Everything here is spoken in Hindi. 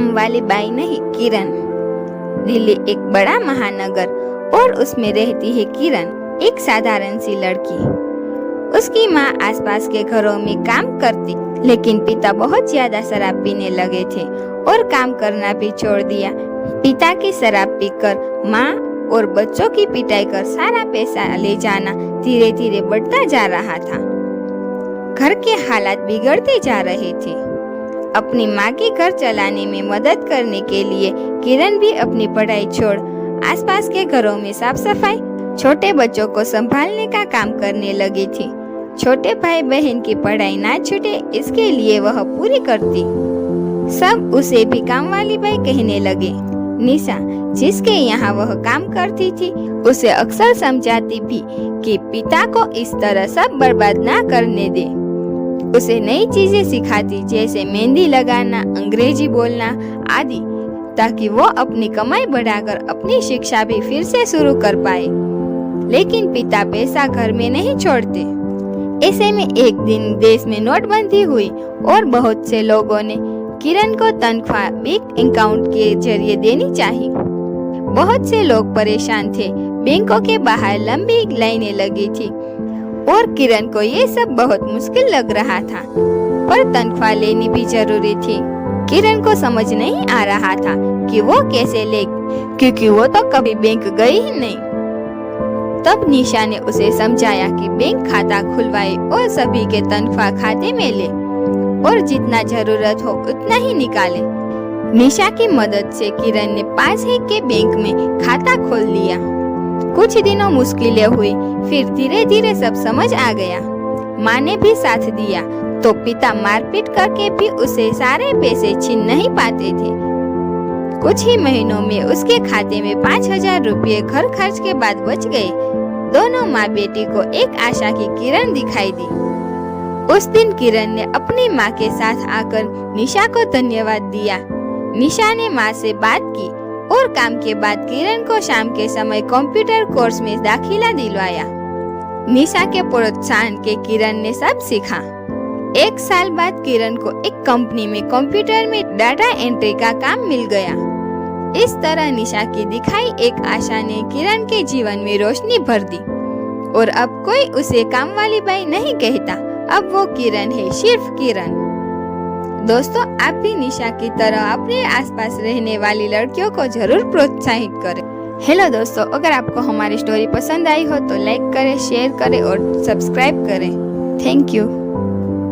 काम वाली बाई नहीं, किरण। दिल्ली एक बड़ा महानगर और उसमें रहती है किरण, एक साधारण सी लड़की। उसकी माँ आसपास के घरों में काम करती, लेकिन पिता बहुत ज्यादा शराब पीने लगे थे और काम करना भी छोड़ दिया। पिता की शराब पीकर माँ और बच्चों की पिटाई कर सारा पैसा ले जाना धीरे धीरे बढ़ता जा रहा था। घर के हालात बिगड़ते जा रहे थे। अपनी माँ के घर चलाने में मदद करने के लिए किरण भी अपनी पढ़ाई छोड़ आसपास के घरों में साफ सफाई, छोटे बच्चों को संभालने का काम करने लगी थी। छोटे भाई बहन की पढ़ाई ना छूटे इसके लिए वह पूरी करती। सब उसे भी काम वाली बाई कहने लगे। निशा, जिसके यहाँ वह काम करती थी, उसे अक्सर समझाती भी कि पिता को इस तरह सब बर्बाद ना करने दे। उसे नई चीजें सिखाती, जैसे मेहंदी लगाना, अंग्रेजी बोलना आदि, ताकि वो अपनी कमाई बढ़ाकर अपनी शिक्षा भी फिर से शुरू कर पाए। लेकिन पिता पैसा घर में नहीं छोड़ते। ऐसे में एक दिन देश में नोटबंदी हुई और बहुत से लोगों ने किरण को तनख्वाह बैंक अकाउंट के जरिए देनी चाहिए। बहुत से लोग परेशान थे। बैंकों के बाहर लंबी लाइनें लगी थी और किरण को ये सब बहुत मुश्किल लग रहा था, पर तनख्वाह लेनी भी जरूरी थी। किरण को समझ नहीं आ रहा था कि वो कैसे ले, क्योंकि वो तो कभी बैंक गई ही नहीं। तब निशा ने उसे समझाया कि बैंक खाता खुलवाए और सभी के तनख्वाह खाते में ले और जितना जरूरत हो उतना ही निकाले। निशा की मदद से किरण ने पास ही के बैंक में खाता खोल लिया। कुछ दिनों मुश्किलें हुई, फिर धीरे धीरे सब समझ आ गया। माँ ने भी साथ दिया तो पिता मारपीट करके भी उसे सारे पैसे छीन नहीं पाते थे। कुछ ही महीनों में उसके खाते में 5,000 रुपये घर खर्च के बाद बच गए। दोनों माँ बेटी को एक आशा की किरण दिखाई दी। उस दिन किरण ने अपनी माँ के साथ आकर निशा को धन्यवाद दिया। निशा ने माँ से बात की और काम के बाद किरण को शाम के समय कंप्यूटर कोर्स में दाखिला दिलवाया। निशा के प्रोत्साहन के किरण ने सब सीखा। 1 साल बाद किरण को एक कंपनी में कंप्यूटर में डाटा एंट्री का काम मिल गया। इस तरह निशा की दिखाई एक आशा ने किरण के जीवन में रोशनी भर दी और अब कोई उसे काम वाली बाई नहीं कहता। अब वो किरण है, सिर्फ किरण। दोस्तों, आप भी निशा की तरह अपने आसपास रहने वाली लड़कियों को जरूर प्रोत्साहित करें। हेलो दोस्तों, अगर आपको हमारी स्टोरी पसंद आई हो तो लाइक करें, शेयर करें और सब्सक्राइब करें। Thank you.